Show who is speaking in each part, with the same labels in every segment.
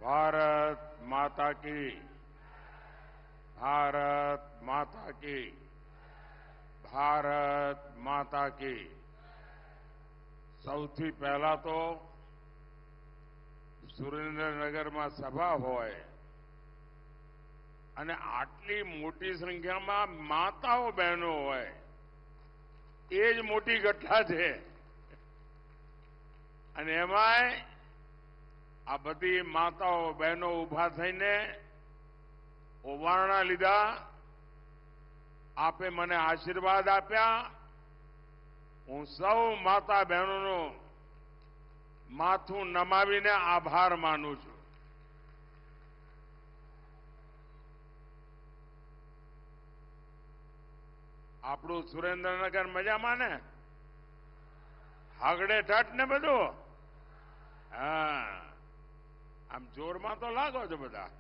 Speaker 1: भारत माता की, भारत माता की, भारत माता की। સૌથી પહેલા તો સુરેન્દ્રનગરમાં સભા હોય અને આટલી મોટી સંખ્યામાં માતાઓ બહેનો હોય એ જ મોટી ઘટના છે. અને એમાંય આ બધી માતાઓ બહેનો ઉભા થઈને ઓવારણા લીધા, આપે મને આશીર્વાદ આપ્યા. હું સૌ માતા બહેનોનું માથું નમાવીને આભાર માનું છું. આપણું સુરેન્દ્રનગર મજામાં ને? હાગડે ઠઠ ને બધું? હા, આમ જોરમાં તો લાગો છો બધા.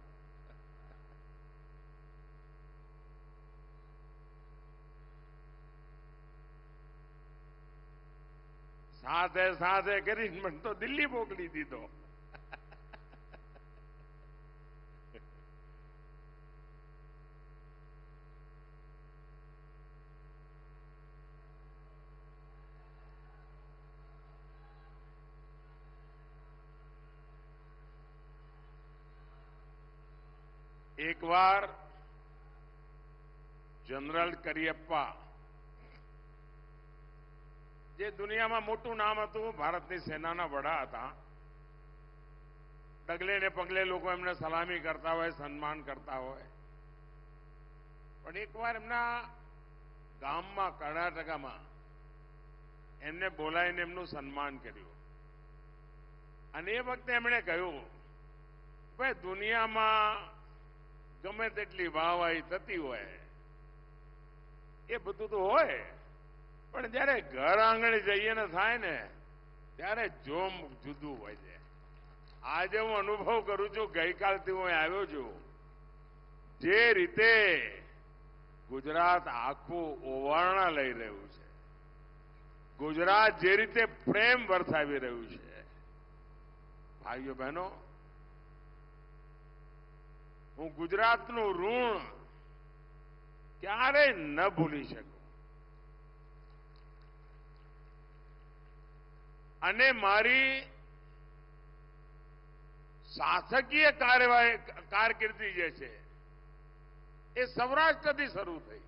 Speaker 1: સાથે સાથે કરીને મને તો દિલ્હી મોકલી દીધો. એકવાર જનરલ કરિયપ્પા, જે દુનિયામાં મોટું નામ હતું, ભારતની સેનાના વડા હતા. ડગલે ને પગલે લોકો એમને સલામી કરતા હોય, સન્માન કરતા હોય. પણ એકવાર એમના ગામમાં, કર્ણાટકામાં એમને બોલાવીને એમનું સન્માન કર્યું. અને એ વખતે એમણે કહ્યું, ભાઈ દુનિયામાં ગમે તેટલી વાહવાહી થતી હોય, એ બધું તો હોય, પણ જયારે ઘર આંગણે જઈએ ને થાય ને ત્યારે જોમ જુદું હોય છે. આજે હું અનુભવ કરું છું, ગઈકાલથી હું આવ્યો છું, જે રીતે ગુજરાત આખું ઓવારણા લઈ રહ્યું છે, ગુજરાત જે રીતે પ્રેમ વરસાવી રહ્યું છે, ભાઈઓ બહેનો, હું ગુજરાતનું ઋણ ક્યારેય ન ભૂલી શકું. અને મારી શાસકીય કારકિર્દી જે છે એ સૌરાષ્ટ્રથી શરૂ થઈ.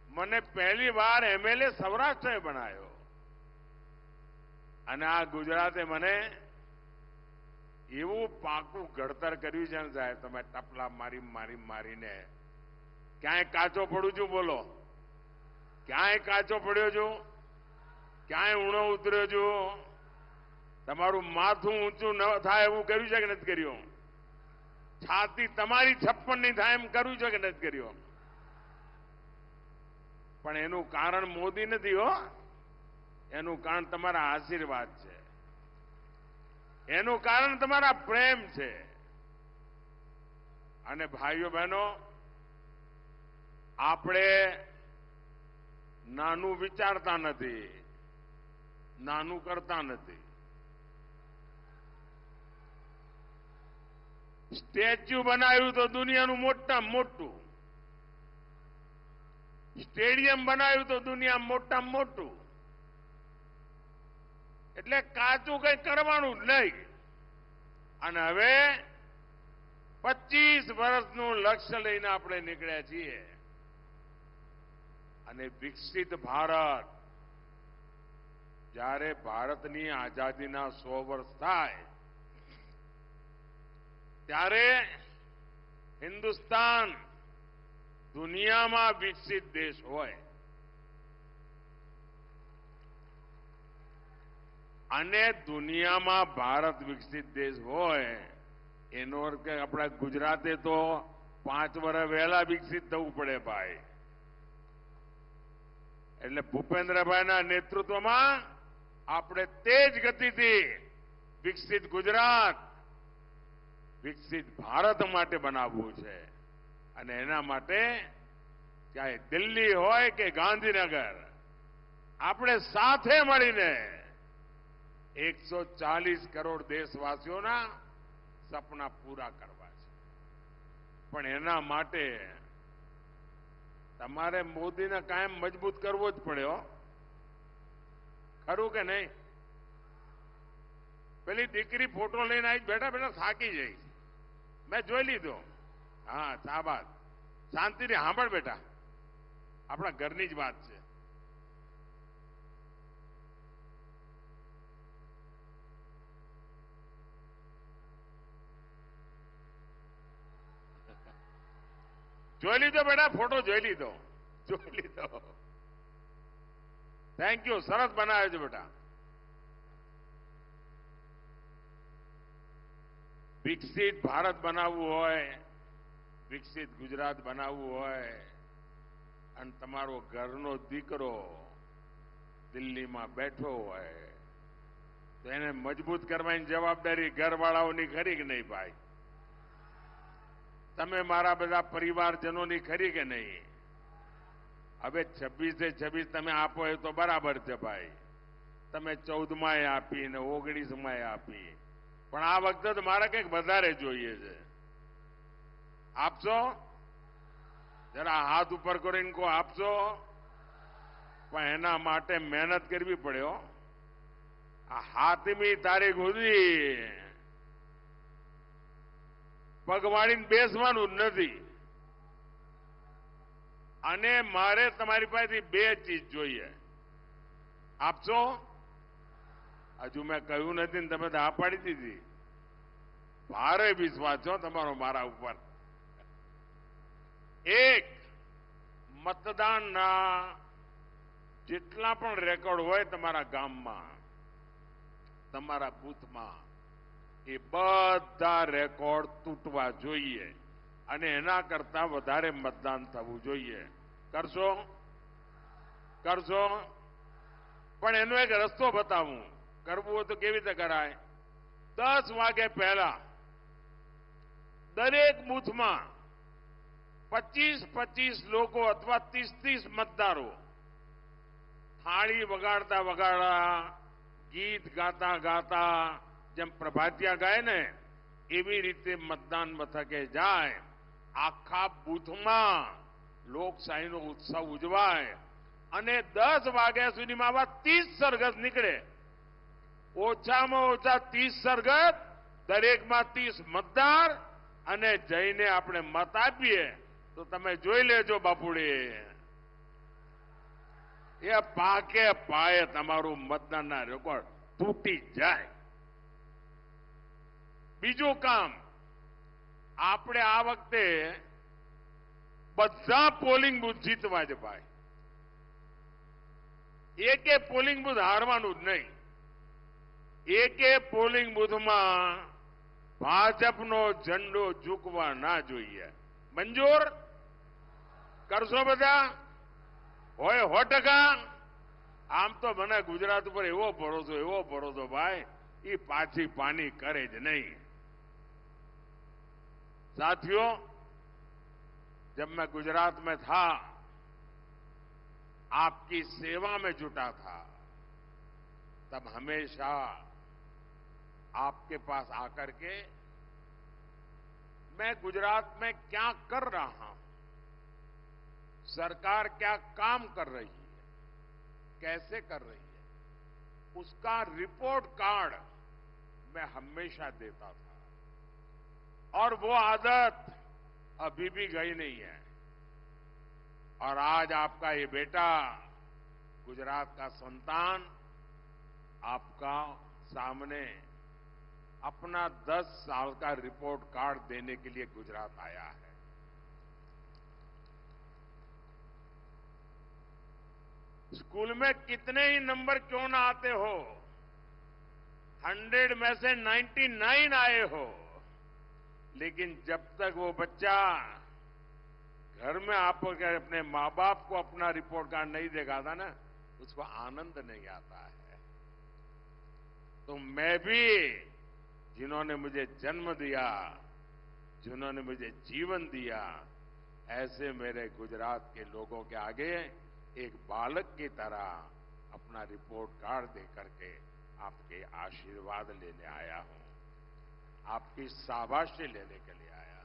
Speaker 1: મને પહેલી વાર એમએલએ સૌરાષ્ટ્રે બનાવ્યો અને આ ગુજરાતે મને એવું પાકું ઘડતર કર્યું છે ને સાહેબ, તમે ટપલા મારીને ક્યાંય કાચો પડું છું? બોલો, ક્યાંય કાચો પડ્યો છું? ક્યાંય ઊણો ઉતર્યો છું? તમારું માથું ઊંચું ન થાય એવું કર્યું છે કે નથી કર્યું? છાતી તમારી 56 નહીં થાય એમ કર્યું છે કે નથી કર્યું? પણ એનું કારણ મોદી નથી હો, એનું કારણ તમારા આશીર્વાદ છે, એનું કારણ તમારા પ્રેમ છે. અને ભાઈઓ બહેનો, આપણે નાનું વિચારતા નથી, નાનું કરતા નથી. સ્ટેચ્યુ બનાવ્યું તો દુનિયાનું મોટામાં મોટું, સ્ટેડિયમ બનાવ્યું તો દુનિયામાં મોટામાં મોટું. એટલે કાચું કઈ કરવાનું જ નહીં. અને હવે 25 વર્ષનું લક્ષ્ય લઈને આપણે નીકળ્યા છીએ. અને વિકસિત ભારત, જ્યારે ભારતની આઝાદીના 100 વર્ષ થાય ત્યારે હિન્દુસ્તાન દુનિયામાં વિકસિત દેશ હોય. અને દુનિયામાં ભારત વિકસિત દેશ હોય એનો અર્થ કે આપણા ગુજરાતે તો 5 વર્ષ વહેલા વિકસિત થવું પડે ભાઈ. એટલે ભૂપેન્દ્રભાઈના નેતૃત્વમાં આપણે તેજ ગતિથી વિકસિત ગુજરાત, વિકસિત ભારત માટે બનાવવું છે. અને એના માટે ચાહે દિલ્હી હોય કે ગાંધીનગર, આપણે સાથે મળીને 140 કરોડ દેશવાસીઓના સપના પૂરા કરવા છે. પણ એના માટે તમારે મોદીને કાયમ મજબૂત કરવો જ પડે હો. ખરું કે નહીં? પેલી દીકરી ફોટો લઈને આવી બેઠા બેઠા થાકી જઈ. મેં જોઈ લીધો. હા, શાબાશ. શાંતિથી સાંભળ બેટા, આપણા ઘરની જ વાત છે. જોઈ લીધો બેટા, ફોટો જોઈ લીધો, જોઈ લીધો. થેન્ક યુ, સરસ બનાવ્યો છે બેટા. વિકસિત ભારત બનાવવું હોય, વિકસિત ગુજરાત બનાવવું હોય અને તમારો ઘરનો દીકરો દિલ્હીમાં બેઠો હોય તો એને મજબૂત કરવાની જવાબદારી ઘરવાળાઓની ખરી કે નહીં ભાઈ? તમે મારા બધા પરિવારજનોની ખરી કે નહીં? હવે 26 તમે આપો એ તો બરાબર છે ભાઈ. તમે 14 આપી ને 19 આપી, પણ આ વખતે તો મારે કંઈક વધારે જોઈએ છે. આપશો? જરા હાથ ઉપર કરીને કહો આપશો. પણ એના માટે મહેનત કરવી પડે હો. આ 7મી તારીખ સુધી પગવાળીને બેસવાનું જ નથી. અને મારે તમારી પાસેથી 2 ચીજ જોઈએ. આપશો? હજુ મેં કહ્યું નથી ને તમે તો હા પાડી દીધી. ભારે વિશ્વાસ છો તમારો મારા ઉપર. એક, મતદાનના જેટલા પણ રેકોર્ડ હોય તમારા ગામમાં, તમારા બૂથમાં, એ બધા રેકોર્ડ તૂટવા જોઈએ અને એના કરતા વધારે મતદાન થવું જોઈએ. કરશો? કરશો? પણ એનો એક રસ્તો બતાવું. કરવું હોય તો કેવી રીતે કરાય? 10 વાગે પહેલા દરેક બૂથમાં 25 લોકો અથવા 30 મતદારો થાળી વગાડતા વગાડતા, ગીત ગાતા ગાતા, જેમ પ્રભાતિયા ગાય ને એવી રીતે મતદાન મથકે જાય. આખા બૂથમાં લોકશાહીનો ઉત્સવ ઉજવાય અને 10 વાગ્યા સુધીમાં આવા 30 સરઘસ નીકળે. ઓછામાં ઓછા 30 સરઘસ, દરેકમાં 30 મતદાર, અને જઈને આપણે મત આપીએ તો તમે જોઈ લેજો બાપુડી, એ પાકે પાયે તમારું મતદાનના રેકોર્ડ તૂટી જાય. બીજું કામ, આપણે આ વખતે બધા પોલિંગ બૂથ જીતવા છે ભાઈ. એકે પોલિંગ બૂથ હારવાનું જ નહીં. એકે પોલિંગ બૂથમાં ભાજપનો ઝંડો ઝૂકવા ના જોઈએ. મંજૂર? કરશો બધા? હોય 100%? આમ તો મને ગુજરાત ઉપર એવો ભરોસો ભાઈ, એ પાછી પાની કરે જ નહીં. साथियों, जब मैं गुजरात में था, आपकी सेवा में जुटा था, तब हमेशा आपके पास आकर के मैं गुजरात में क्या कर रहा हूं, सरकार क्या काम कर रही है, कैसे कर रही है, उसका रिपोर्ट कार्ड मैं हमेशा देता था. और वो आदत अभी भी गई नहीं है. और आज आपका ये बेटा, गुजरात का संतान, आपका सामने अपना 10 साल का रिपोर्ट कार्ड देने के लिए गुजरात आया है. स्कूल में कितने ही नंबर क्यों ना आते हो, 100 में से 99 आए हो, लेकिन जब तक वो बच्चा घर में आपके अपने माँ बाप को अपना रिपोर्ट कार्ड नहीं दिखाता ना, उसको आनंद नहीं आता है. तो मैं भी, जिन्होंने मुझे जन्म दिया, जिन्होंने मुझे जीवन दिया, ऐसे मेरे गुजरात के लोगों के आगे एक बालक की तरह अपना रिपोर्ट कार्ड दे करके आपके आशीर्वाद लेने आया हूं. आपकी शाबाशी लेने के लिए आया।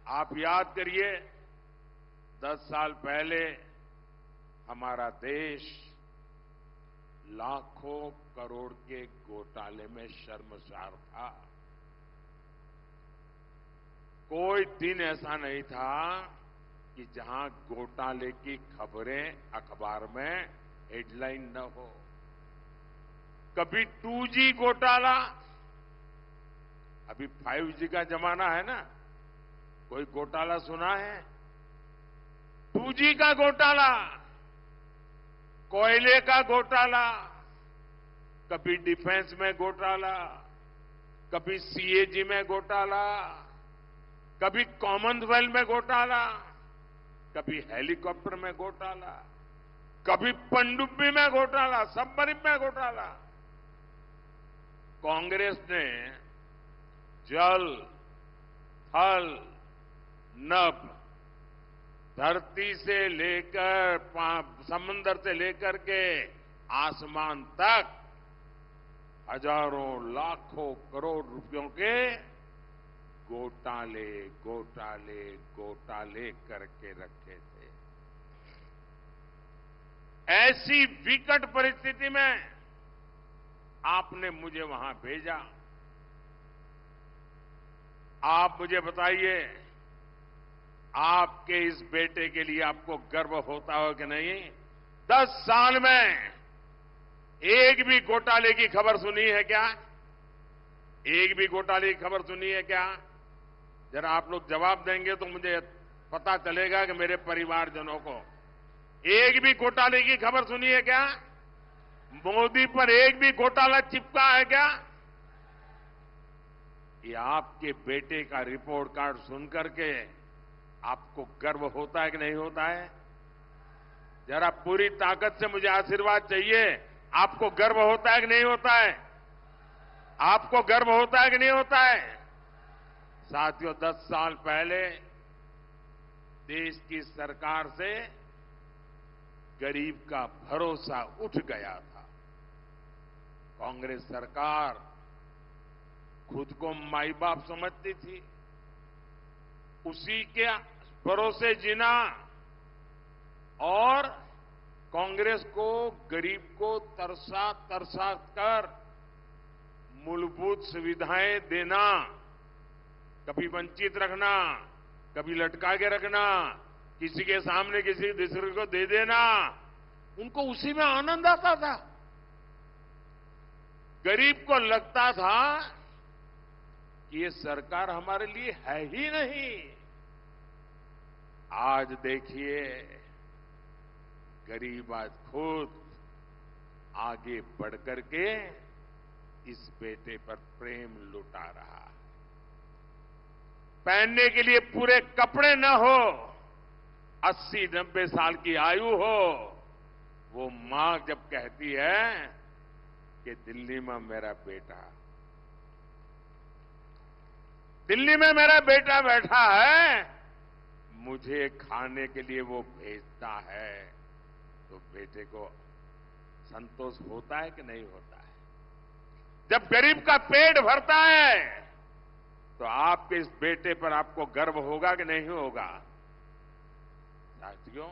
Speaker 1: आप याद करिए, 10 साल पहले हमारा देश लाखों करोड़ के घोटाले में शर्मसार था। कोई दिन ऐसा नहीं था कि जहां घोटाले की खबरें अखबार में हेडलाइन न हो। कभी 2G घोटाला, अभी 5G का जमाना है ना, कोई घोटाला सुना है? 2G का घोटाला, कोयले का घोटाला, कभी डिफेंस में घोटाला, कभी CAG में घोटाला, कभी कॉमनवेल्थ में घोटाला, कभी हेलीकॉप्टर में घोटाला, कभी पनडुब्बी में घोटाला, सबमरीन में घोटाला। कांग्रेस ने जल, थल, नभ, धरती से लेकर समंदर से लेकर के आसमान तक हजारों लाखों करोड़ रुपयों के घोटाले घोटाले घोटाले करके रखे थे। ऐसी विकट परिस्थिति में आपने मुझे वहां भेजा। आप मुझे बताइए, आपके इस बेटे के लिए आपको गर्व होता हो कि नहीं? 10 साल में एक भी घोटाले की खबर सुनी है क्या? एक भी घोटाले की खबर सुनी है क्या? जरा आप लोग जवाब देंगे तो मुझे पता चलेगा कि मेरे परिवारजनों को एक भी घोटाले की खबर सुनी है क्या? मोदी पर एक भी घोटाला चिपका है क्या? ये आपके बेटे का रिपोर्ट कार्ड सुनकर के आपको गर्व होता है कि नहीं होता है? जरा पूरी ताकत से मुझे आशीर्वाद चाहिए। आपको गर्व होता है कि नहीं होता है? आपको गर्व होता है कि नहीं होता है? साथियों, 10 साल पहले देश की सरकार से गरीब का भरोसा उठ गया था। कांग्रेस सरकार खुद को माई बाप समझती थी, उसी के भरोसे जीना और कांग्रेस को गरीब को तरसा तरसा कर मूलभूत सुविधाएं देना, कभी वंचित रखना, कभी लटका के रखना, किसी के सामने किसी दूसरे को दे देना, उनको उसी में आनंद आता था। गरीब को लगता था कि ये सरकार हमारे लिए है ही नहीं। आज देखिए, गरीब आज खुद आगे बढ़कर के इस बेटे पर प्रेम लुटा रहा। पहनने के लिए पूरे कपड़े न हो, 80-90 साल की आयु हो, वो मां जब कहती है कि दिल्ली में मेरा बेटा, दिल्ली में मेरा बेटा बैठा है, मुझे खाने के लिए वो भेजता है, तो बेटे को संतोष होता है कि नहीं होता है? जब गरीब का पेट भरता है तो आपके इस बेटे पर आपको गर्व होगा कि नहीं होगा? साथियों,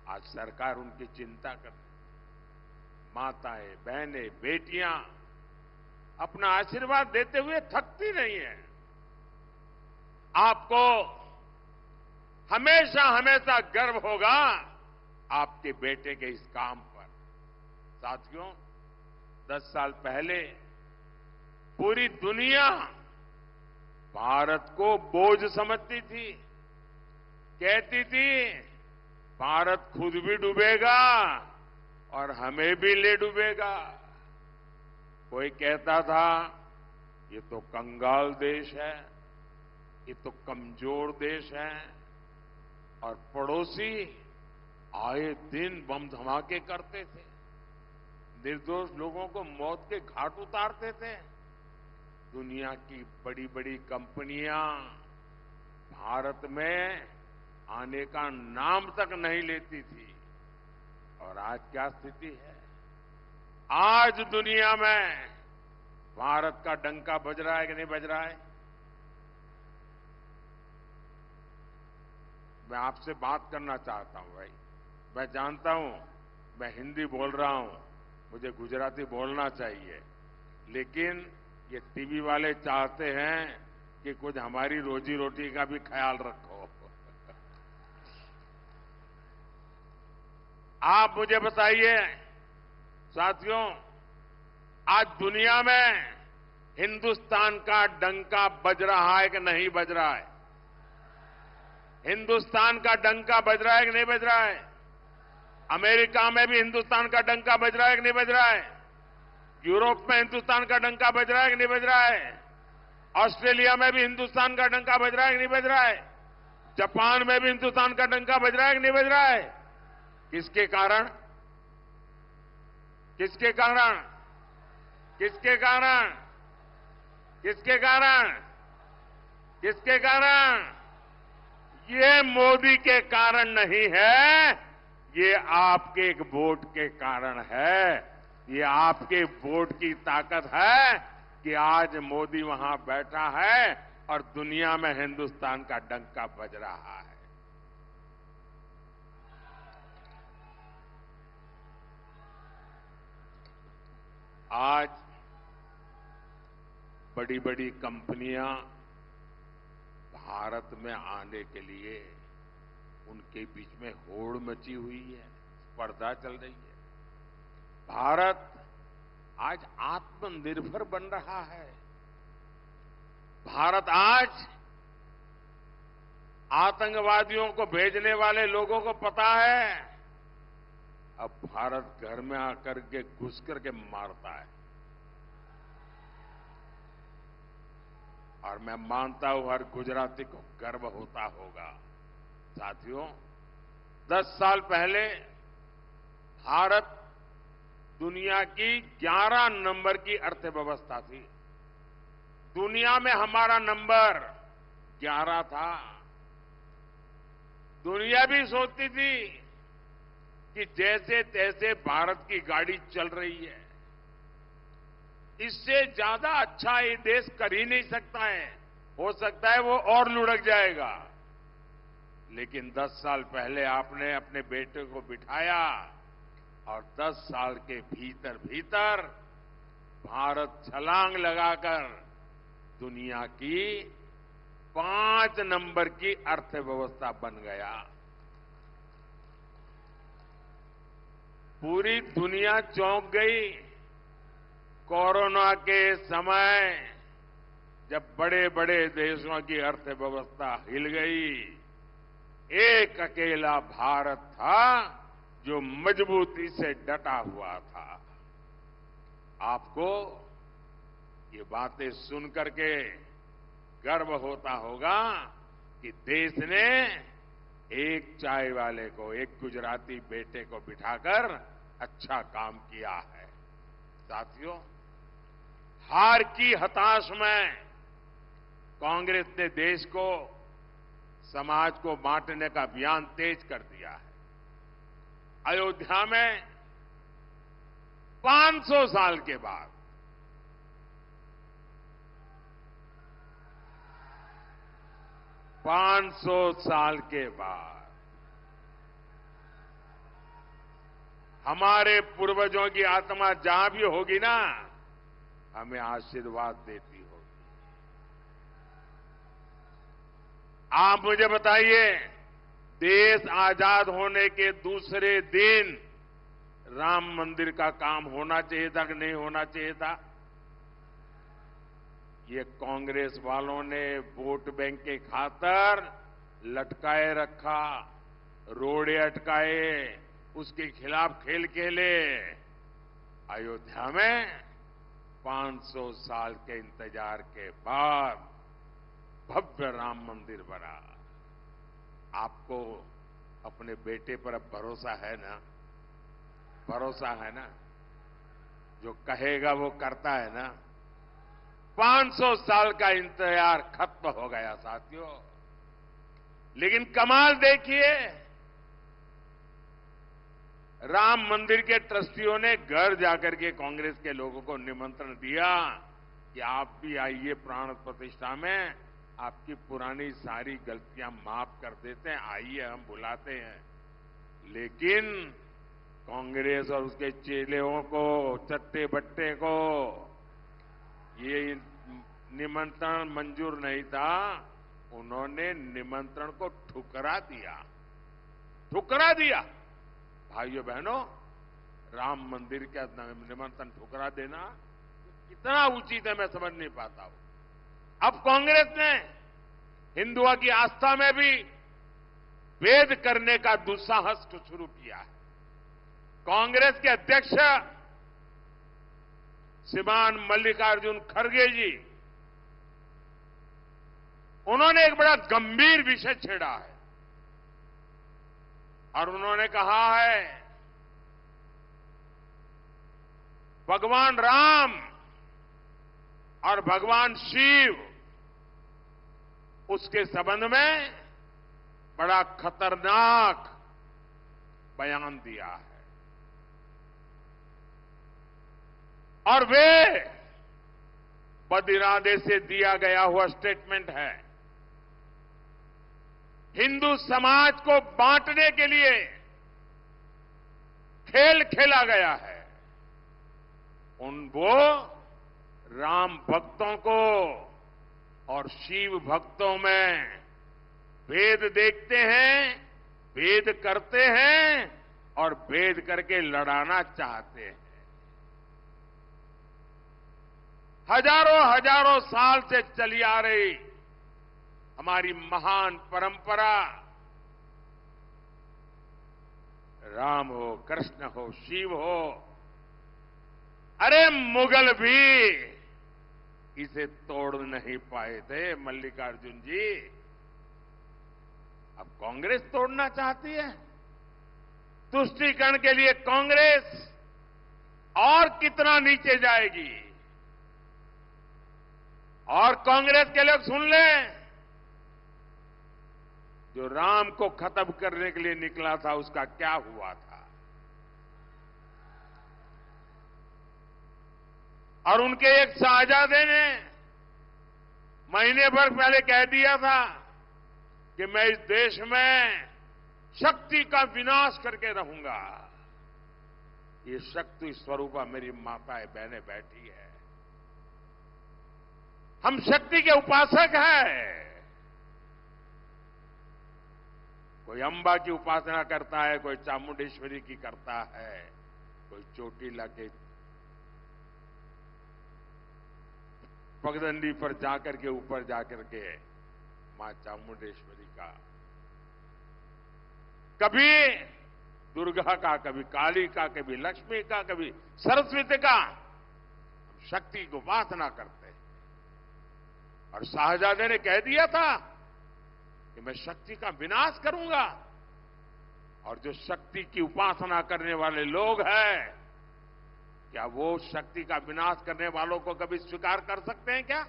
Speaker 1: आज सरकार उनकी चिंता कर रही है। माताएं, बहनें, बेटियां अपना आशीर्वाद देते हुए थकती नहीं है। आपको हमेशा हमेशा गर्व होगा आपके बेटे के इस काम पर। साथियों, 10 साल पहले पूरी दुनिया भारत को बोझ समझती थी, कहती थी भारत खुद भी डूबेगा और हमें भी ले डूबेगा। कोई कहता था ये तो कंगाल देश है, ये तो कमजोर देश है, और पड़ोसी आए दिन बम धमाके करते थे, निर्दोष लोगों को मौत के घाट उतारते थे। दुनिया की बड़ी बड़ी कंपनियां भारत में आने का नाम तक नहीं लेती थी। और आज क्या स्थिति है? आज दुनिया में भारत का डंका बज रहा है कि नहीं बज रहा है? मैं आपसे बात करना चाहता हूं भाई। मैं जानता हूं मैं हिंदी बोल रहा हूं, मुझे गुजराती बोलना चाहिए, लेकिन ये टीवी वाले चाहते हैं कि कुछ हमारी रोजी रोटी का भी ख्याल रखो। आप मुझे बताइए साथियों, आज दुनिया में हिंदुस्तान का डंका बज रहा है कि नहीं बज रहा है? हिंदुस्तान का डंका बज रहा है कि नहीं बज रहा है? अमेरिका में भी हिंदुस्तान का डंका बज रहा है कि नहीं बज रहा है? यूरोप में हिंदुस्तान का डंका बज रहा है कि नहीं बज रहा है? ऑस्ट्रेलिया में भी हिंदुस्तान का डंका बज रहा है कि नहीं बज रहा है? जापान में भी हिंदुस्तान का डंका बज रहा है कि नहीं बज रहा है? किसके कारण? किसके कारण? किसके कारण? किसके कारण? किसके कारण? ये मोदी के कारण नहीं है, ये आपके एक वोट के कारण है। ये आपके वोट की ताकत है कि आज मोदी वहां बैठा है और दुनिया में हिंदुस्तान का डंका बज रहा है। आज बड़ी बड़ी कंपनियां भारत में आने के लिए उनके बीच में होड़ मची हुई है, स्पर्धा चल रही है। भारत आज आत्मनिर्भर बन रहा है। भारत आज आतंकवादियों को भेजने वाले लोगों को पता है, अब भारत घर में आकर के घुस करके मारता है। और मैं मानता हूं हर गुजराती को गर्व होता होगा। साथियों, 10 साल पहले भारत दुनिया की 11 नंबर की अर्थव्यवस्था थी। दुनिया में हमारा नंबर 11 था। दुनिया भी सोचती थी कि जैसे तैसे भारत की गाड़ी चल रही है, इससे ज्यादा अच्छा ये देश कर ही नहीं सकता है, हो सकता है वो और लुढ़क जाएगा। लेकिन 10 साल पहले आपने अपने बेटे को बिठाया और 10 साल के भीतर भीतर भारत छलांग लगाकर दुनिया की 5 नंबर की अर्थव्यवस्था बन गया। पूरी दुनिया चौंक गई। कोरोना के समय जब बड़े बड़े देशों की अर्थव्यवस्था हिल गई, एक अकेला भारत था जो मजबूती से डटा हुआ था। आपको ये बातें सुन करके गर्व होता होगा कि देश ने एक चाय वाले को, एक गुजराती बेटे को बिठाकर अच्छा काम किया है। साथियों, हार की हताश में कांग्रेस ने देश को, समाज को बांटने का अभियान तेज कर दिया है। अयोध्या में 500 साल के बाद 500 साल के बाद हमारे पूर्वजों की आत्मा जहां भी होगी ना, हमें आशीर्वाद देती होगी। आप मुझे बताइए, देश आजाद होने के दूसरे दिन राम मंदिर का काम होना चाहिए था कि नहीं होना चाहिए था? ये कांग्रेस वालों ने वोट बैंक के खातर लटकाए रखा, रोड़े अटकाए, उसके खिलाफ खेल खेले। अयोध्या में 500 साल के इंतजार के बाद भव्य राम मंदिर बना। आपको अपने बेटे पर अब भरोसा है ना? भरोसा है ना? जो कहेगा वो करता है ना? 500 साल का इंतजार खत्म हो गया साथियों। लेकिन कमाल देखिए, राम मंदिर के ट्रस्टियों ने घर जाकर के कांग्रेस के लोगों को निमंत्रण दिया कि आप भी आइए प्राण प्रतिष्ठा में, आपकी पुरानी सारी गलतियां माफ कर देते हैं, आइए हम बुलाते हैं। लेकिन कांग्रेस और उसके चेलों को, चट्टे बट्टे को ये निमंत्रण मंजूर नहीं था। उन्होंने निमंत्रण को ठुकरा दिया, ठुकरा दिया। भाइयों बहनों, राम मंदिर का निमंत्रण ठुकरा देना कितना उचित है मैं समझ नहीं पाता हूं। अब कांग्रेस ने हिंदुओं की आस्था में भी भेद करने का दुस्साहस शुरू किया है। कांग्रेस के अध्यक्ष श्रीमान मल्लिकार्जुन खड़गे जी, उन्होंने एक बड़ा गंभीर विषय छेड़ा है और उन्होंने कहा है भगवान राम और भगवान शिव, उसके संबंध में बड़ा खतरनाक बयान दिया है। और वे बदिरादे से दिया गया हुआ स्टेटमेंट है। हिंदू समाज को बांटने के लिए खेल खेला गया है। वो राम भक्तों को और शिव भक्तों में भेद देखते हैं, भेद करते हैं और भेद करके लड़ाना चाहते हैं। हजारों हजारों साल से चली आ रही हमारी महान परंपरा, राम हो, कृष्ण हो, शिव हो, अरे मुगल भी इसे तोड़ नहीं पाए थे मल्लिकार्जुन जी। अब कांग्रेस तोड़ना चाहती है। तुष्टीकरण के लिए कांग्रेस और कितना नीचे जाएगी। और कांग्रेस के लोग सुन लें, जो राम को खत्म करने के लिए निकला था उसका क्या हुआ था। और उनके एक शाहजादे ने महीने भर पहले कह दिया था कि मैं इस देश में शक्ति का विनाश करके रहूंगा। ये शक्ति स्वरूपा मेरी माताएं बहनें बैठी है। हम शक्ति के उपासक हैं। कोई अंबा की उपासना करता है, कोई चामुंडेश्वरी की करता है, कोई चोटीला के पगडंडी पर जाकर के ऊपर जाकर के मां चामुंडेश्वरी का, कभी दुर्गा का, कभी काली का, कभी लक्ष्मी का, कभी सरस्वती का, हम शक्ति की उपासना करते हैं। और शाहजादे ने कह दिया था कि मैं शक्ति का विनाश करूंगा। और जो शक्ति की उपासना करने वाले लोग हैं, क्या वो शक्ति का विनाश करने वालों को कभी स्वीकार कर सकते हैं क्या?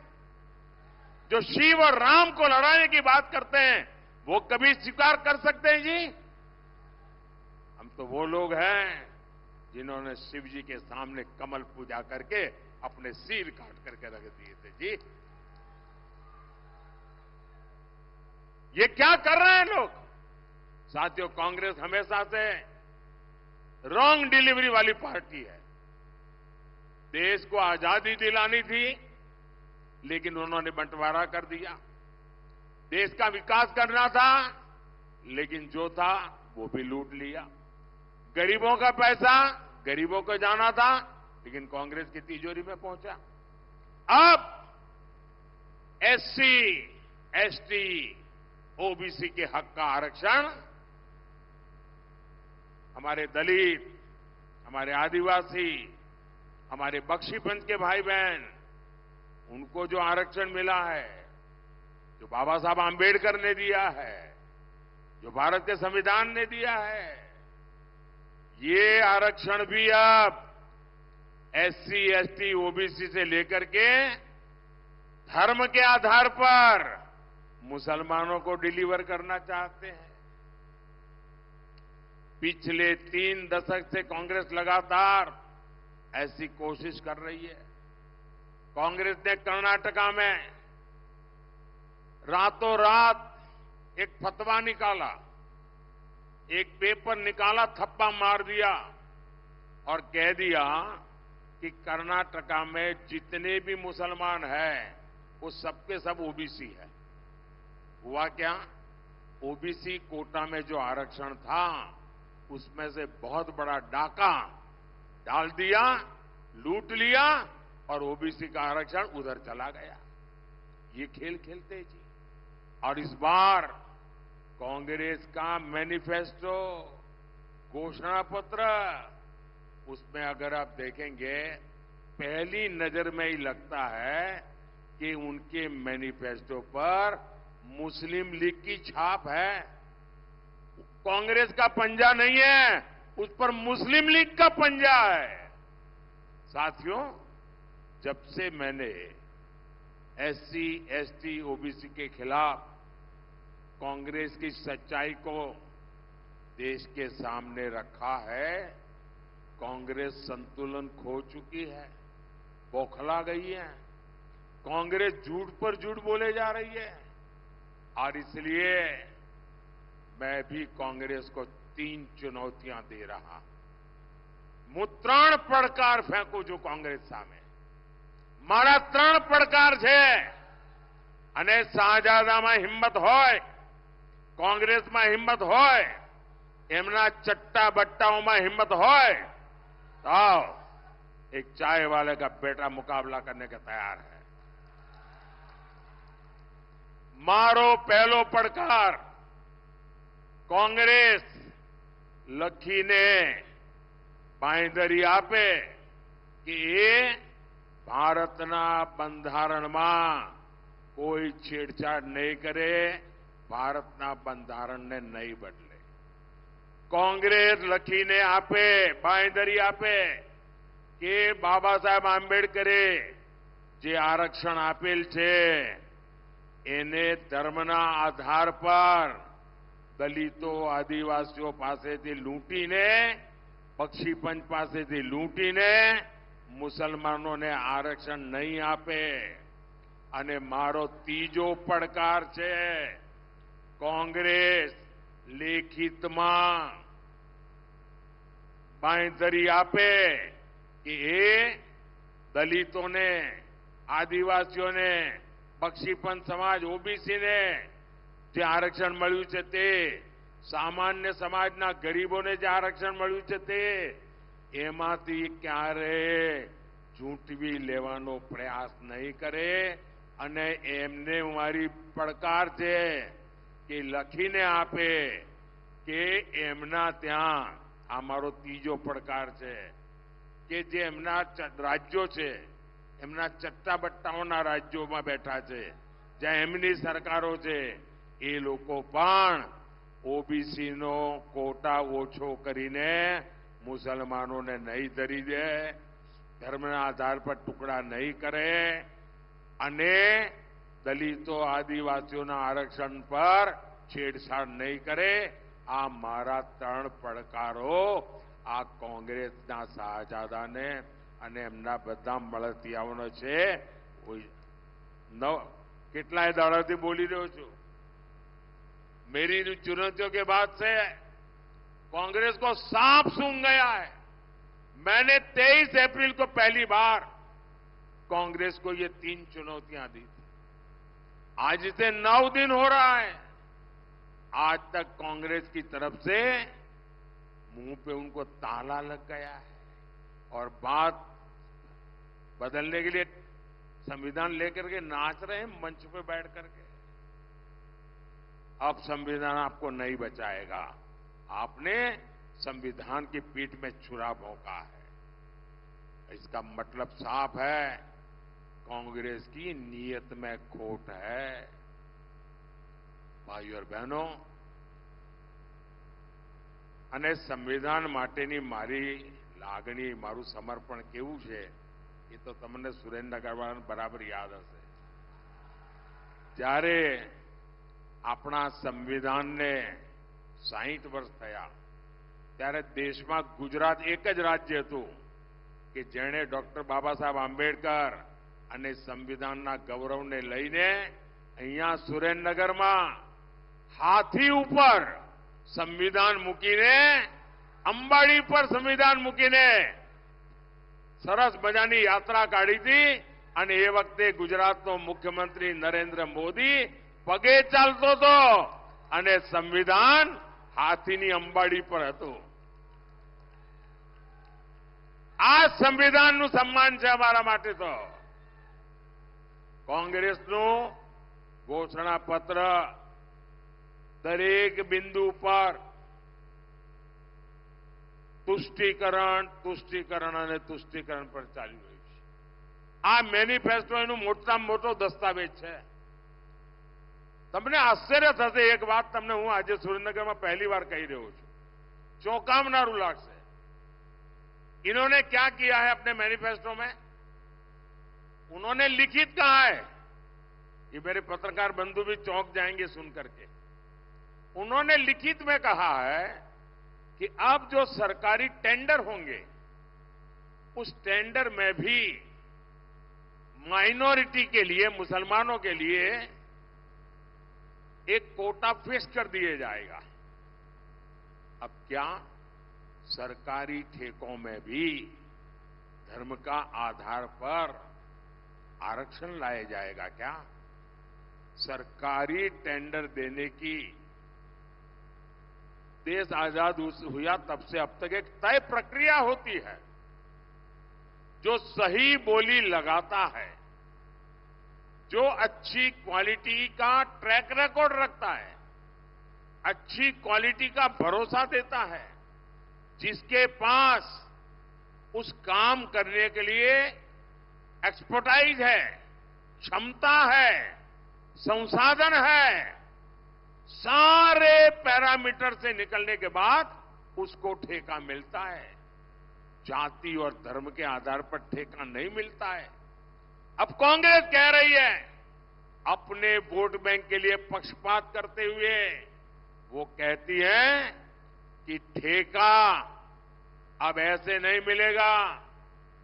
Speaker 1: जो शिव और राम को लड़ाने की बात करते हैं, वो कभी स्वीकार कर सकते हैं जी? हम तो वो लोग हैं जिन्होंने शिव जी के सामने कमल पूजा करके अपने सिर काट करके रख दिए थे जी। ये क्या कर रहे हैं लोग? साथियों, कांग्रेस हमेशा से रॉन्ग डिलीवरी वाली पार्टी है। देश को आजादी दिलानी थी, लेकिन उन्होंने बंटवारा कर दिया। देश का विकास करना था, लेकिन जो था वो भी लूट लिया। गरीबों का पैसा गरीबों को जाना था, लेकिन कांग्रेस की तिजोरी में पहुंचा। अब एससी, एसटी, ओबीसी के हक का आरक्षण हमारे दलित, हमारे आदिवासी, हमारे बख्शीपंथ के भाई बहन, उनको जो आरक्षण मिला है, जो बाबा साहब आंबेडकर ने दिया है, जो भारत के संविधान ने दिया है, ये आरक्षण भी अब एससी, एसटी, ओबीसी से लेकर के धर्म के आधार पर मुसलमानों को डिलीवर करना चाहते हैं। पिछले 3 दशक से कांग्रेस लगातार ऐसी कोशिश कर रही है। कांग्रेस ने कर्नाटका में रातों रात एक फतवा निकाला, एक पेपर निकाला, थप्पा मार दिया और कह दिया कि कर्नाटका में जितने भी मुसलमान हैं वो सबके सब ओबीसी है। हुआ क्या? ओबीसी कोटा में जो आरक्षण था उसमें से बहुत बड़ा डाका डाल दिया, लूट लिया और ओबीसी का आरक्षण उधर चला गया। ये खेल खेलते जी। और इस बार कांग्रेस का मैनिफेस्टो, घोषणा पत्र, उसमें अगर आप देखेंगे पहली नजर में ही लगता है कि उनके मैनिफेस्टो पर मुस्लिम लीग की छाप है। कांग्रेस का पंजा नहीं है, उस पर मुस्लिम लीग का पंजा है। साथियों, जब से मैंने एससी, एसटी, ओबीसी के खिलाफ कांग्रेस की सच्चाई को देश के सामने रखा है, कांग्रेस संतुलन खो चुकी है, बौखला गई है। कांग्रेस झूठ पर झूठ बोले जा रही है और इसलिए मैं भी कांग्रेस को 3 चुनौतियां दे रहा हूं। હું 3 પડકાર ફેંકું છું કોંગ્રેસ સામે। મારા 3 પડકાર છે અને શાહજાદામાં હિંમત હોય, કોંગ્રેસમાં હિંમત હોય, એમના ચટ્ટા બટ્ટાઓમાં હિંમત હોય તો एक चाय वाले का बेटा मुकाबला करने के तैयार है। मारो पहलो પડકાર कांग्रेस લખીને બાંયધરી આપે કે એ ભારતના બંધારણમાં કોઈ છેડછાડ નહીં કરે, ભારતના બંધારણને નહીં બદલે। कांग्रेस લખીને આપે, બાંયધરી આપે કે બાબા સાહેબ આંબેડકરે જે આરક્ષણ આપેલ છે એને ધર્મના આધાર પર દલિતો, આદિવાસીઓ પાસેથી લૂંટીને, બક્ષીપંચ પાસેથી લૂંટીને મુસલમાનોને આરક્ષણ નહીં આપે। અને મારો ત્રીજો પડકાર છે कांग्रेस લેખિતમાં બાંયધરી આપે કે એ દલિતોને, આદિવાસીઓને, બક્ષીપંચ સમાજ, ઓબીસીને જે આરક્ષણ મળ્યું છે તે, સામાન્ય સમાજના ગરીબોને જે આરક્ષણ મળ્યું છે તે, એમાંથી ક્યારે ઝૂંટવી લેવાનો પ્રયાસ નહીં કરે। અને એમને મારી પડકાર છે કે લખીને આપે કે એમના ત્યાં, આ મારો ત્રીજો પડકાર છે કે જે એમના રાજ્યો છે, એમના ચટ્ટા બટ્ટાઓના રાજ્યોમાં બેઠા છે, જ્યાં એમની સરકારો છે, એ લોકો પણ ઓબીસીનો કોટા ઓછો કરીને મુસલમાનોને નહીં ધરી દે, ધર્મના આધાર પર ટુકડા નહીં કરે અને દલિતો, આદિવાસીઓના આરક્ષણ પર છેડછાડ નહીં કરે। આ મારા 3 પડકારો આ કોંગ્રેસના શાહજાદાને અને એમના બધા મળતિયાઓનો છે। કેટલાય દાડાથી બોલી રહ્યો છું। मेरी चुनौतियों के बाद से कांग्रेस को सांप सूंघ गया है। मैंने 23 अप्रैल को पहली बार कांग्रेस को ये 3 चुनौतियां दी थी। आज से 9 दिन हो रहा है, आज तक कांग्रेस की तरफ से मुंह पे उनको ताला लग गया है और बात बदलने के लिए संविधान लेकर के नाच रहे हैं मंच पे बैठ करके। अब संविधान आपको नहीं बचाएगा, आपने संविधान की पीठ में छुरा भोंका है। इसका मतलब साफ है, कांग्रेस की नीयत में खोट है। भाइयों और बहनों, અને સંવિધાન માટેની મારી લાગણી, મારું સમર્પણ કેવું છે એ તો તમને સુરેન્દ્રનગરવાળાને બરાબર યાદ હશે। જ્યારે આપણા સંવિધાનને 60 વર્ષ થયા ત્યારે દેશમાં ગુજરાત એક જ રાજ્ય હતું કે જેણે ડોક્ટર બાબા સાહેબ આંબેડકર અને સંવિધાનના ગૌરવને લઈને અહીંયા સુરેન્દ્રનગરમાં હાથી ઉપર સંવિધાન મૂકીને, અંબાડી પર સંવિધાન મૂકીને સરસ મજાની યાત્રા કાઢી હતી. અને એ વખતે ગુજરાતનો મુખ્યમંત્રી નરેન્દ્ર મોદી પગે ચાલતો હતો અને સંવિધાન હાથીની અંબાડી પર હતું. આ સંવિધાનનું સન્માન છે અમારા માટે. તો કોંગ્રેસનું ઘોષણાપત્ર દરેક બિંદુ પર તુષ્ટિકરણ, તુષ્ટિકરણ અને તુષ્ટિકરણ પર ચાલી રહ્યું છે. આ મેનિફેસ્ટો એનું મોટામાં મોટો દસ્તાવેજ છે. તમને આશ્ચર્ય થશે, એક વાત તમને હું આજે સુરેન્દ્રનગરમાં पहली बार कही રહ્યો છું, चौंकावनारू लागશે. इन्होंने क्या किया है अपने मैनिफेस्टो में? उन्होंने लिखित कहा है, ये मेरे पत्रकार बंधु भी चौंक जाएंगे सुन करके. उन्होंने लिखित में कहा है कि अब जो सरकारी टेंडर होंगे उस टेंडर में भी माइनॉरिटी के लिए, मुसलमानों के लिए एक कोटा फिक्स कर दिया जाएगा. अब क्या सरकारी ठेकों में भी धर्म का आधार पर आरक्षण लाया जाएगा क्या? सरकारी टेंडर देने की देश आजाद हुआ तब से अब तक एक तय प्रक्रिया होती है. जो सही बोली लगाता है, जो अच्छी क्वालिटी का ट्रैक रिकॉर्ड रखता है, अच्छी क्वालिटी का भरोसा देता है, जिसके पास उस काम करने के लिए एक्सपर्टाइज है, क्षमता है, संसाधन है, सारे पैरामीटर से निकलने के बाद उसको ठेका मिलता है. जाति और धर्म के आधार पर ठेका नहीं मिलता है. अब कांग्रेस कह रही है, अपने वोट बैंक के लिए पक्षपात करते हुए वो कहती है कि ठेका अब ऐसे नहीं मिलेगा,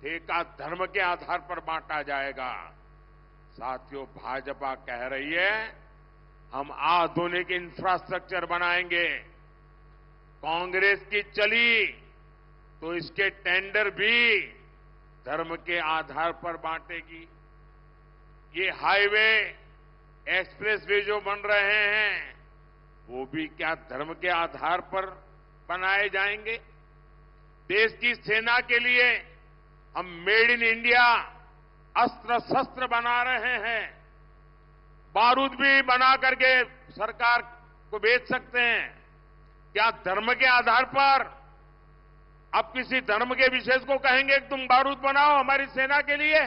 Speaker 1: ठेका धर्म के आधार पर बांटा जाएगा. साथियों, भाजपा कह रही है हम आधुनिक इंफ्रास्ट्रक्चर बनाएंगे. कांग्रेस की चली तो इसके टेंडर भी धर्म के आधार पर बांटेगी. ये हाईवे, एक्सप्रेसवे जो बन रहे हैं वो भी क्या धर्म के आधार पर बनाए जाएंगे? देश की सेना के लिए हम मेड इन इंडिया अस्त्र शस्त्र बना रहे हैं. बारूद भी बना करके सरकार को बेच सकते हैं. क्या धर्म के आधार पर अब किसी धर्म के विशेष को कहेंगे कि तुम बारूद बनाओ हमारी सेना के लिए,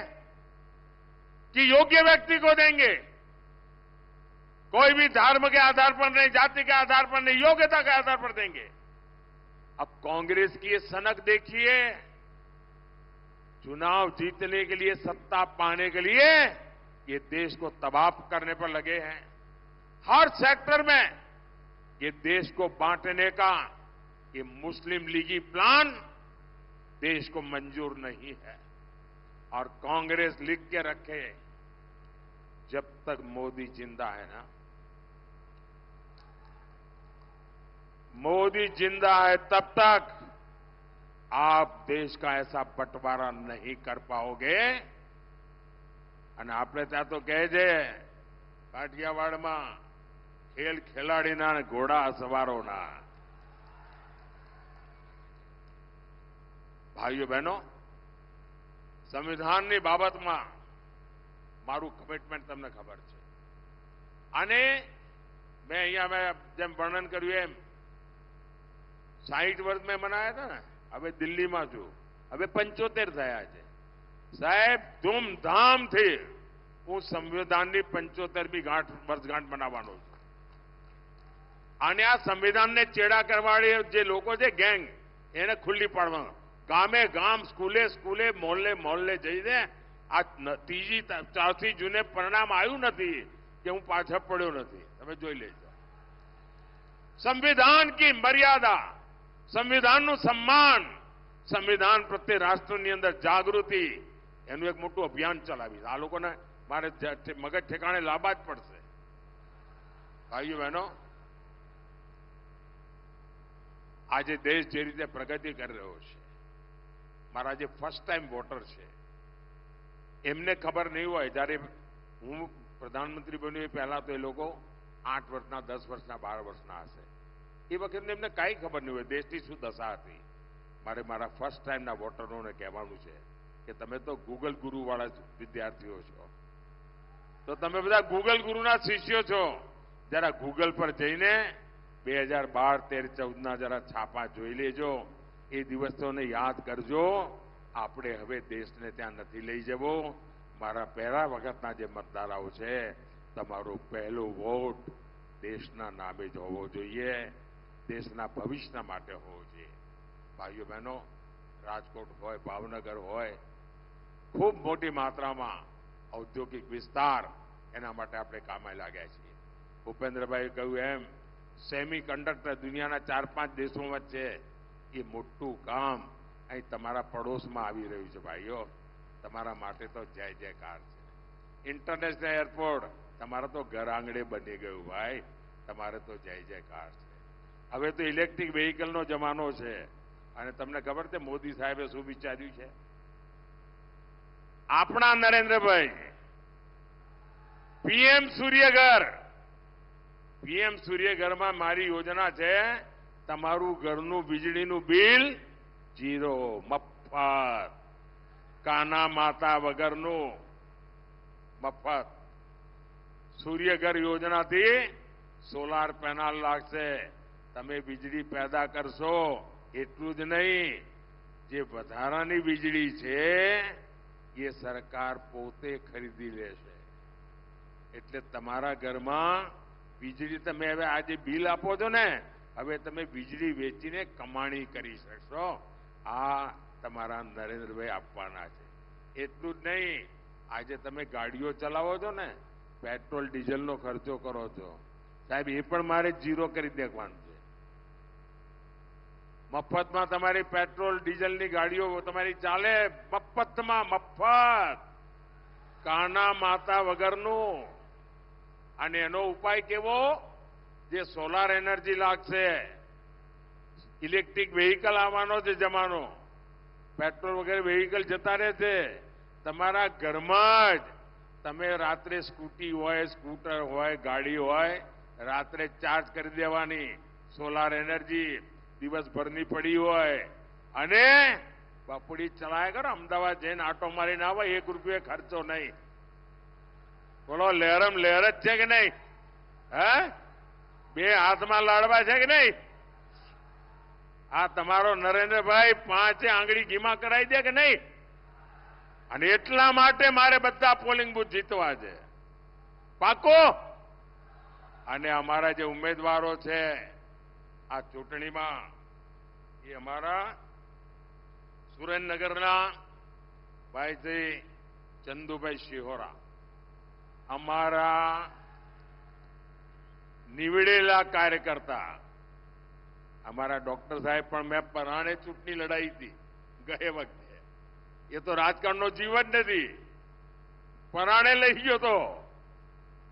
Speaker 1: कि योग्य व्यक्ति को देंगे? कोई भी धर्म के आधार पर नहीं, जाति के आधार पर नहीं, योग्यता के आधार पर देंगे. अब कांग्रेस की ये सनक देखिए, चुनाव जीतने के लिए, सत्ता पाने के लिए ये देश को तबाह करने पर लगे हैं. हर सेक्टर में ये देश को बांटने का ये मुस्लिम लीगी प्लान देश को मंजूर नहीं है. और कांग्रेस लिख के रखे, जब तक मोदी जिंदा है ना, मोदी जिंदा है तब तक आप देश का ऐसा बंटवारा नहीं कर पाओगे. અને આપણે ત્યાં તો કહે છે કાઠિયાવાડમાં, ખેલ ખેલાડીના અને ઘોડા સવારોના. ભાઈઓ બહેનો, સંવિધાનની બાબતમાં મારું કમિટમેન્ટ તમને ખબર છે. અને મેં અહીંયા જેમ વર્ણન કર્યું એમ 60 વર્ષ મેં મનાયા હતા ને, હવે દિલ્હીમાં છું, હવે 75 થયા છે. સાહેબ, ધૂમધામથી હું સંવિધાનની 75મી વર્ષગાંઠ મનાવવાનો છું. અને આ સંવિધાનને ચેડા કરવાળી જે લોકો છે, ગેંગ, એને ખુલ્લી પાડવા, ગામે ગામ, સ્કૂલે સ્કૂલે, મોહલ્લે મોહલ્લે જઈને આ ત્રીજી ચોથી જૂને પરિણામ આવ્યું નથી કે હું પાછળ પડ્યો નથી. તમે જોઈ લેજો. સંવિધાન की મર્યાદા, સંવિધાનનું સન્માન, સંવિધાન પ્રત્યે રાષ્ટ્રની અંદર જાગૃતિ, એનું એક મોટું અભિયાન ચલાવીશ. આ લોકોને મારે મગજ ઠેકાણે લાવવા જ પડશે. ભાઈઓ બહેનો, આજે દેશ જે રીતે પ્રગતિ કરી રહ્યો છે, મારા જે ફર્સ્ટ ટાઈમ વોટર છે એમને ખબર નહીં હોય. જ્યારે હું પ્રધાનમંત્રી બન્યો એ પહેલા તો એ લોકો 8 વર્ષના, 10 વર્ષના, 12 વર્ષના હશે. એ વખતે એમને કાંઈ ખબર નહીં હોય દેશની શું દશા હતી. મારે મારા ફર્સ્ટ ટાઈમના વોટરોને કહેવાનું છે કે તમે તો ગૂગલ ગુરુ વાળા વિદ્યાર્થીઓ છો, તો તમે બધા ગૂગલ ગુરુના શિષ્યો છો. જરા ગૂગલ પર જઈને 2012, 13, 14ના જરા છાપા જોઈ લેજો. એ દિવસોને યાદ કરજો. આપણે હવે દેશને ત્યાં નથી લઈ જવો. મારા પહેલા વખતના જે મતદારો છે, તમારો પહેલો વોટ દેશના નામે જ હોવો જોઈએ, દેશના ભવિષ્ય માટે હોવો જોઈએ. ભાઈઓ બહેનો, રાજકોટ હોય, ભાવનગર હોય, ખૂબ મોટી માત્રામાં ઔદ્યોગિક વિસ્તાર, એના માટે આપણે કામે લાગ્યા છીએ. ભૂપેન્દ્રભાઈએ કહ્યું એમ, સેમી કન્ડક્ટર દુનિયાના 4-5 દેશોમાં છે. એ મોટું કામ અહીં તમારા પડોશમાં આવી રહ્યું છે. ભાઈઓ, તમારા માટે તો જય જયકાર છે. ઇન્ટરનેશનલ એરપોર્ટ તમારા તો ઘર આંગણે બની ગયું. ભાઈ, તમારે તો જય જયકાર છે. હવે તો ઇલેક્ટ્રિક વેહિકલનો જમાનો છે. અને તમને ખબર છે મોદી સાહેબે શું વિચાર્યું છે? આપણા નરેન્દ્રભાઈ પીએમ સૂર્યઘર, પીએમ સૂર્યઘરમાં મારી યોજના છે, તમારું ઘરનું વીજળીનું બિલ 0, મફત, કાના માતા વગરનું મફત. સૂર્યઘર યોજનાથી સોલાર પેનલ લાગશે, તમે વીજળી પેદા કરશો. એટલું જ નહીં, જે વધારાની વીજળી છે એ સરકાર પોતે ખરીદી લેશે. એટલે તમારા ઘરમાં વીજળી તમે હવે આજે બિલ આપો છો ને, હવે તમે વીજળી વેચીને કમાણી કરી શકશો. આ તમારા નરેન્દ્રભાઈ આપવાના છે. એટલું જ નહીં, આજે તમે ગાડીઓ ચલાવો છો ને, પેટ્રોલ ડીઝલનો ખર્ચો કરો છો, સાહેબ એ પણ મારે 0 કરી દેવાનું છે. મફતમાં તમારી પેટ્રોલ ડીઝલની ગાડીઓ તમારી ચાલે, મફતમાં, મફત, કાના માતા વગરનું. અને એનો ઉપાય કેવો? જે સોલાર એનર્જી લાગશે, ઇલેક્ટ્રિક વેહિકલ આવવાનો છે જમાનો, પેટ્રોલ વગેરે વેહિકલ જતા રહેશે. તમારા ઘરમાં જ તમે રાત્રે સ્કૂટી હોય, સ્કૂટર હોય, ગાડી હોય, રાત્રે ચાર્જ કરી દેવાની. સોલાર એનર્જી દિવસભરની પડી હોય અને બપોડી ચલાય કરો. અમદાવાદ જઈને આટો મારીને આવે, 1 રૂપિયો ખર્ચો નહીં. બોલો, લહેરમ લહેર જ છે કે નહીં? હે, 2 હાથમાં લાડવા છે કે નહીં? આ તમારો નરેન્દ્રભાઈ 5 આંગળી ઘીમાં કરાવી દે કે નહીં? અને એટલા માટે મારે બધા પોલિંગ બૂથ જીતવા છે, પાકો. અને અમારા જે ઉમેદવારો છે આ ચૂંટણીમાં, એ અમારા સુરેન્દ્રનગરના ભાઈ શ્રી ચંદુભાઈ શિહોરા, અમારા નિવડેલા કાર્યકર્તા, અમારા ડોક્ટર સાહેબ પણ મેં પરાણે ચૂંટણી લડાઈ હતી ગયે વખતે. એ તો રાજકારણનો જીવ જ નથી, પરાણે લઈ ગયો તો.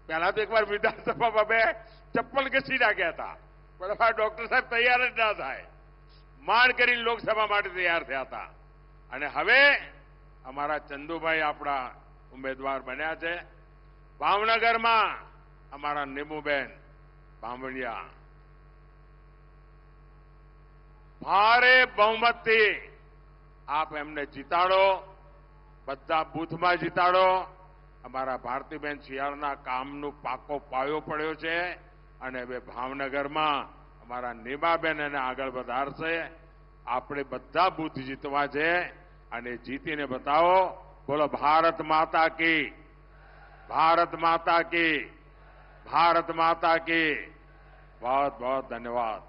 Speaker 1: પહેલા તો એકવાર વિધાનસભામાં 2 ચપ્પલ ઘસી નાખ્યા હતા, પણ અમારા ડોક્ટર સાહેબ તૈયાર જ ના થાય, માંડ કરીને લોકસભા માટે તૈયાર થયા હતા. અને હવે અમારા ચંદુભાઈ આપણા ઉમેદવાર બન્યા છે. ભાવનગરમાં અમારા નીમુબેન બામણિયા ભારે બહુમતથી આપ એમને જીતાડો, બધા બૂથમાં જીતાડો. અમારા ભારતીબેન શિયાળના કામનું પાકો પાયો પડ્યો છે અને હવે ભાવનગરમાં અમારા નીમાબેન એને આગળ વધારશે. આપણે બધા બૂથ જીતવા છે અને જીતીને બતાવો. બોલો, ભારત માતા કી, ભારત માતા કી, ભારત માતા કી. बहुत बहुत धन्यवाद.